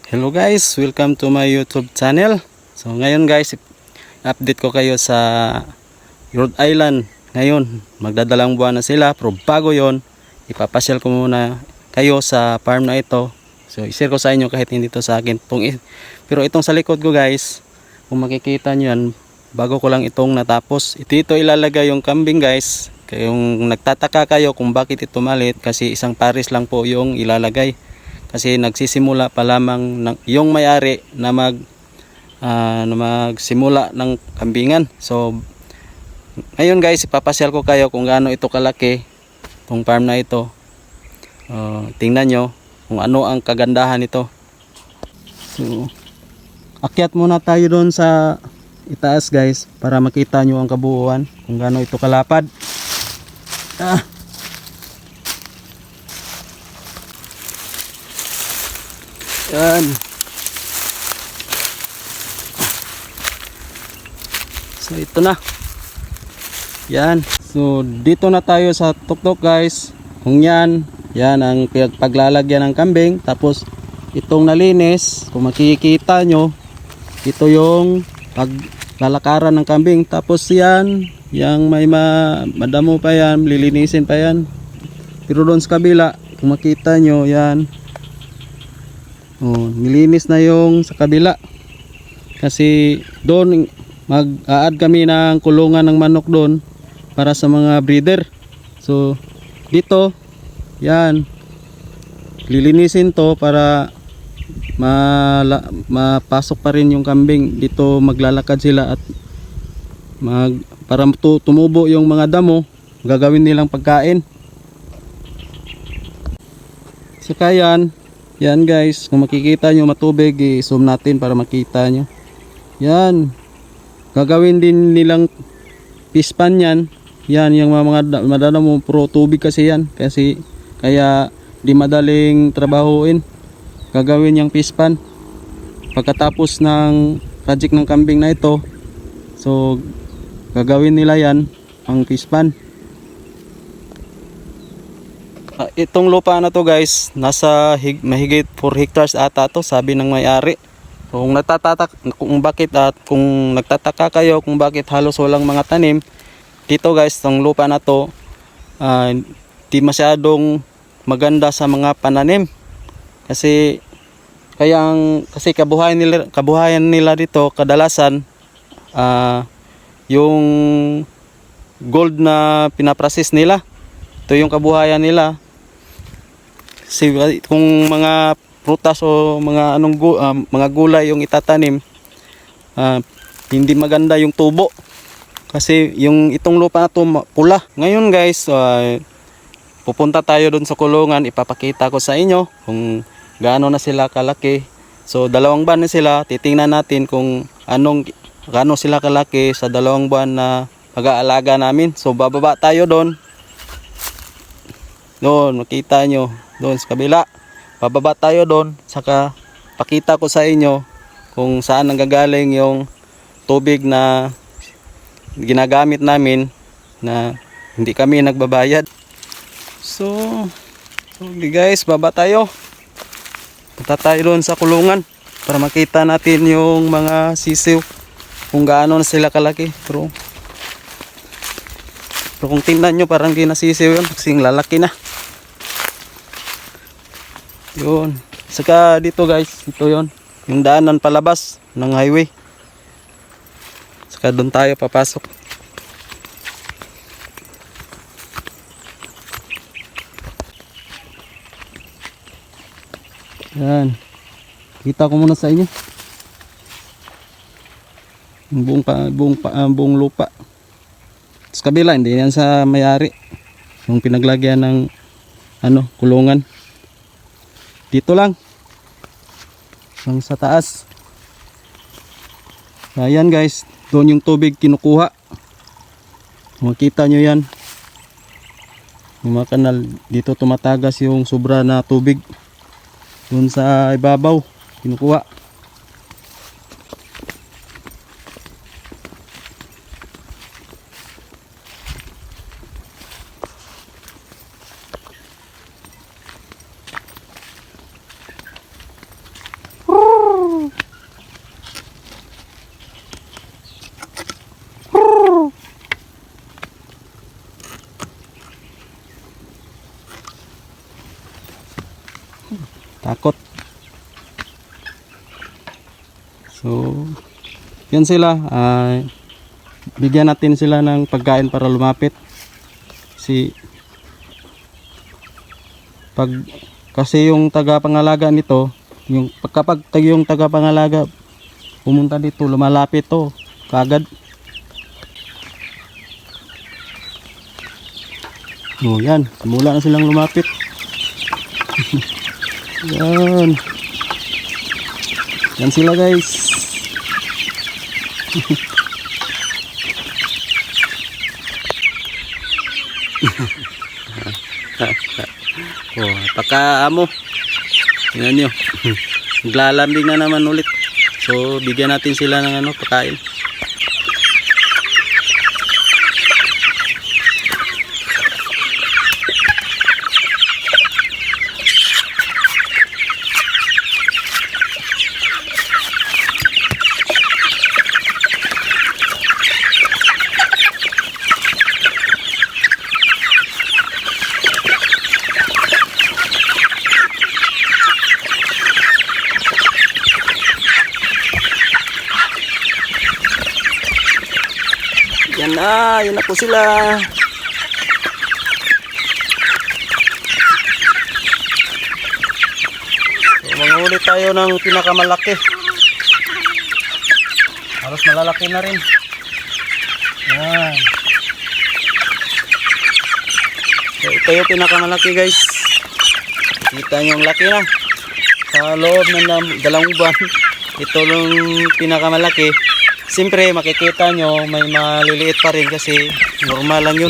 Hello guys, welcome to my YouTube channel. So ngayon guys, update ko kayo sa Rhode Island. Ngayon, magdadalang buwan na sila, pero bago yon, ipapasyal ko muna kayo sa farm na ito. So i-share ko sa inyo kahit hindi to sa akin. Pero itong sa likod ko guys, kung makikita nyo yan, bago ko lang itong natapos. Ito ilalagay yung kambing guys. Kung nagtataka kayo kung bakit ito malit, kasi isang pares lang po yung ilalagay. Kasi nagsisimula pa lamang yung may-ari na magsimula ng kambingan. So ngayon guys, ipapasyal ko kayo kung gaano ito kalaki itong farm na ito. Tingnan nyo kung ano ang kagandahan nito. So akyat muna tayo doon sa itaas guys, para makita nyo ang kabuuan kung gaano ito kalapad. Yan. So ito na. Yan. So dito na tayo sa tuktok guys. Kung yan ang paglalagyan ng kambing. Tapos itong nalinis, kung makikita nyo, ito yung paglalakaran ng kambing. Tapos yan, yung may madamo pa yan, lilinisin pa yan. Pero doon sa kabila, kung makita nyo, yan. Nilinis na yung sa kabila. Kasi doon mag-a-add kami ng kulungan ng manok doon para sa mga breeder. So dito, yan, lilinisin to para mapasok pa rin yung kambing. Dito maglalakad sila at para tumubo yung mga damo, gagawin nilang pagkain. Saka yan guys, kung makikita nyo matubig, i-zoom natin para makita nyo. Yan, gagawin din nilang pispan yan. Yan, yung mga madadamo, puro tubig kasi yan. Kaya di madaling trabahuin. Gagawin yung pispan pagkatapos ng project ng kambing na ito. So gagawin nila yan ang pispan. Itong lupa na to guys, nasa mahigit 4 hectares ata to, sabi ng may-ari. Kung nagtataka kayo kung bakit halos walang mga tanim dito guys, itong lupa na to di masyadong maganda sa mga pananim. Kasi kabuhayan nila dito kadalasan yung gold na pinaprocess nila. Ito yung kabuhayan nila. Kasi kung mga prutas o mga mga gulay yung itatanim, hindi maganda yung tubo. Kasi itong lupa na to pula. Ngayon guys, pupunta tayo doon sa kulungan, ipapakita ko sa inyo kung gaano na sila kalaki. So 2 buwan na sila, titingnan natin kung gaano sila kalaki sa 2 buwan na pag-aalaga namin. So bababa tayo doon. Doon, makita nyo, doon sa kabila. Bababa tayo doon, saka pakita ko sa inyo kung saan nanggagaling yung tubig na ginagamit namin na hindi kami nagbabayad. So guys, baba tayo. Punta tayo doon sa kulungan para makita natin yung mga sisiw kung gaano na sila kalaki. Pero kung tingnan nyo, parang di nasisiw yun kasi lalaki na. Yun. Saka dito guys, ito yon, yung daanan palabas ng highway. Saka doon tayo papasok. Yan. Kita ko muna sa inyo yung buong lupa. Sa kabila, hindi yan sa may-ari. Yung pinaglagyan ng kulungan. Dito lang. Yung sa taas. Ayan guys, doon yung tubig kinukuha. Makita nyo yan. Yung mga kanal, dito tumatagas yung sobra na tubig. Doon sa ibabaw, kinukuha. So, yan sila. Bigyan natin sila ng pagkain para lumapit. Kasi yung tagapangalaga nito, kapag yung tagapangalaga pumunta dito, lumalapit to kaagad. Oh, yan. Simula na silang lumapit. Yan. Yan sila, guys. Oh, pagkaamo. Tingnan nyo. Naglalambing na naman ulit. So, bigyan natin sila ng pagkain. Yan na po sila. So, manghuli tayo ng pinakamalaki. Halos malalaki na rin. Yan. So, ito yung pinakamalaki, guys. Kita nyo yung laki na. Sa loob ng 2 buwan. Ito yung pinakamalaki. Siyempre makikita nyo may maliliit pa rin kasi normal lang yun.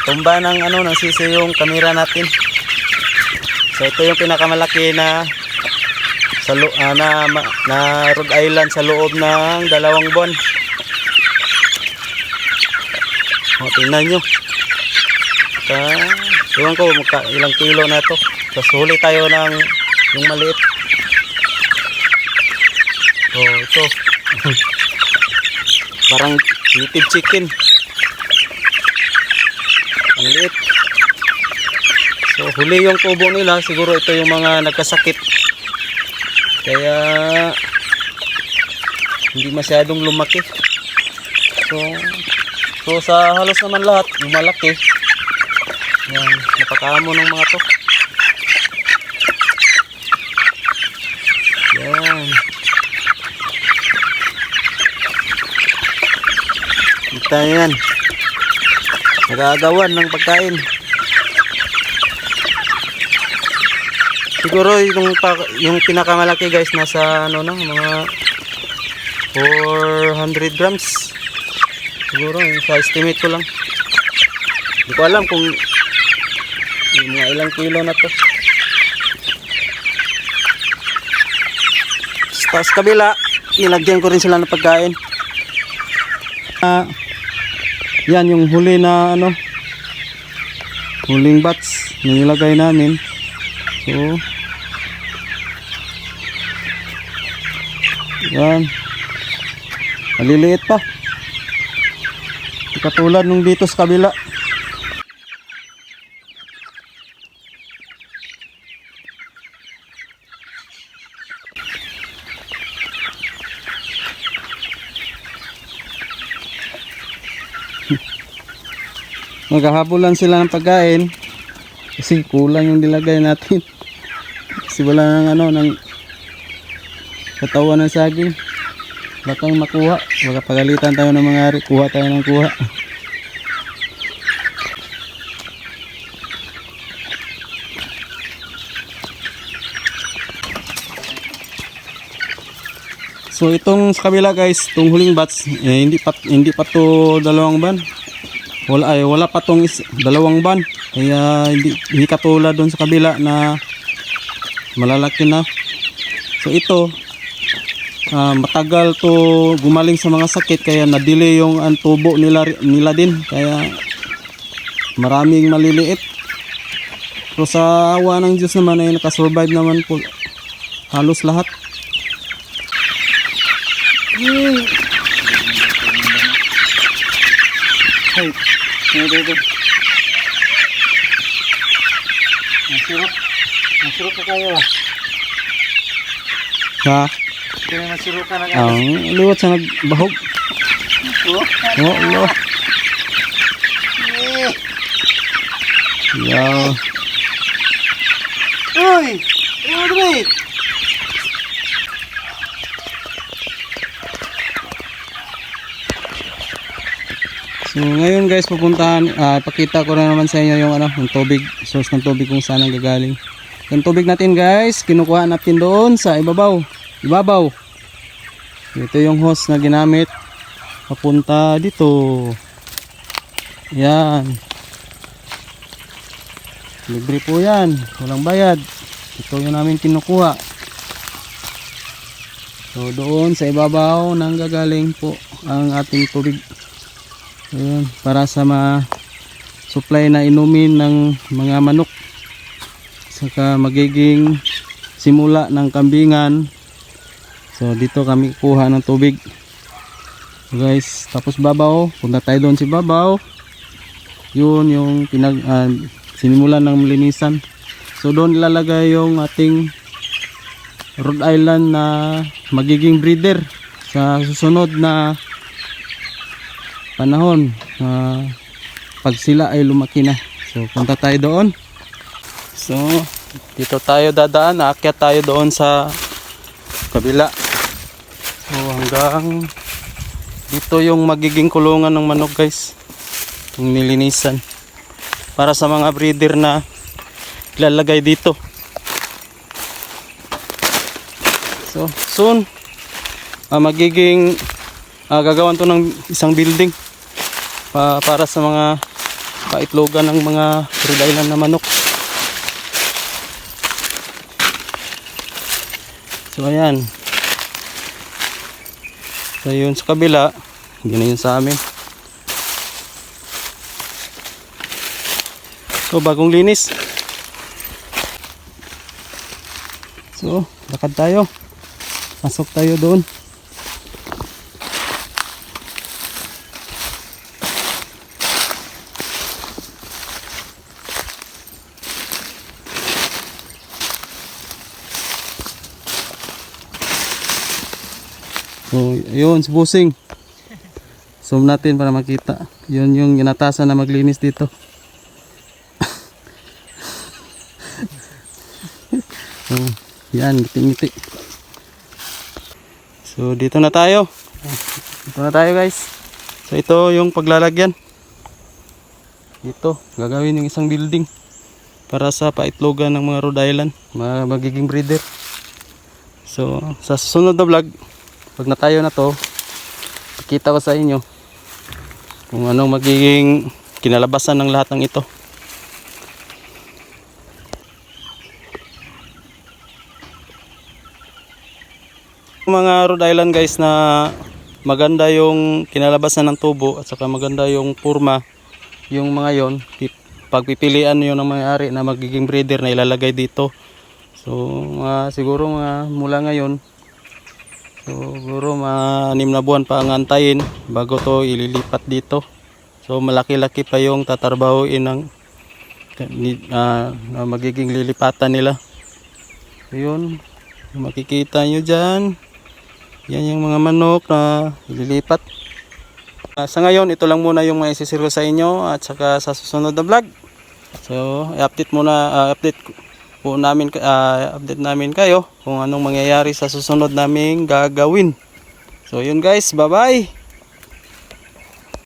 Tumba ng ng sisi yung camera natin. So ito yung pinakamalaki na na Rhode Island sa loob ng 2 buwan. O, tingnan nyo. Iwan ko ilang kilo na to. Tapos huli tayo ng yung maliit. So ito. Parang native chicken. Ang liit. So huli yung tubo nila. Siguro ito yung mga nagkasakit. Kaya hindi masyadong lumaki. So sa halos naman lahat yung malaki. Yan, napakaamo ng mga to. Yan. Kita yan. Nagagawan ng pagkain. Siguro yung pinakamalaki, guys, nasa mga 400 grams. Siguro yung sa estimate ko lang. Hindi ko alam kung mga ilang kilo na to. Sa kabila, nilagyan ko rin sila ng pagkain. Yan yung huli na huling batch na nilagay namin. So yan, maliliit pa, katulad nung dito sa kabila. Maghahabulan sila ng pagkain kasi kulang yung nilagay natin. Kasi wala ng katawan ng saging. Baka makuha, baka pagalitan tayo ng mga ari, kuha tayo ng kuha. So itong sa kabila, guys, itong huling batch, hindi pa to 2 buwan. Wala pa tong 2 buwan. Kaya hindi katulad doon sa kabila na malalaki na. So ito matagal to gumaling sa mga sakit, kaya na-delay yung tubo nila din, kaya maraming maliliit. So sa awa ng Diyos naman ay nakasurvive naman po halos lahat. Hey, dito. Masirap ka kayo. Ha? Kaya masurukan na Ang luwat sa nagbahog. Oh, no. Yeah. Uy! Ano ba eh? So ngayon guys, pakita ko na naman sa inyo yung yung tubig, source ng tubig kung saan ang gagaling. Yung tubig natin guys, kinukuha natin doon sa ibabaw. Ito yung hose na ginamit papunta dito. Yan. Libre po yan, walang bayad. Ito yung namin kinukuha. So doon sa ibabaw nang gagaling po ang ating tubig. Ayan, para sa supply na inumin ng mga manok. Saka magiging simula ng kambingan. So dito kami kuha ng tubig. So guys, tapos babaw, punta tayo doon si babaw. Yun yung sinimulan ng linisan. So doon ilalagay yung ating Rhode Island na magiging breeder sa susunod na panahon, pag sila ay lumaki na. So punta tayo doon. So dito tayo dadaan, aakyat tayo doon sa kabila. So hanggang dito yung magiging kulungan ng manok guys, yung nilinisan para sa mga breeder na ilalagay dito. So soon magiging gagawan to ng isang building para sa mga paitlogan ng mga Rhode Island na manok. So ayan. So yun sa kabila, hindi na yun sa amin. So bagong linis. So lakad tayo. Pasok tayo doon. So, yun, si Busing. Zoom natin para makita. Yun yung inatasan na maglinis dito. So, yan, ngiti-ngiti. So, dito na tayo. Dito na tayo guys. So, ito yung paglalagyan. Dito, gagawin yung isang building para sa paitlogan ng mga Rhode Island, mga magiging breeder. So, sa susunod na vlog, pag natayo na to, pakita ko sa inyo kung anong magiging kinalabasan ng lahat ng ito. Mga Rhode Island guys na maganda yung kinalabasan ng tubo at saka maganda yung purma, yung mga yon, pagpipilian nyo ng may-ari na magiging breeder na ilalagay dito. So siguro mula ngayon, siguro 6 na buwan pa ang antayin bago to ililipat dito. So malaki-laki pa yung tatarbahuin ng magiging lilipatan nila. So, yun, makikita nyo dyan, yan yung mga manok na ililipat. Sa ngayon ito lang muna yung maisisiro sa inyo at saka sa susunod na vlog. So update namin kayo kung anong mangyayari sa susunod naming gagawin. So yun guys, bye bye.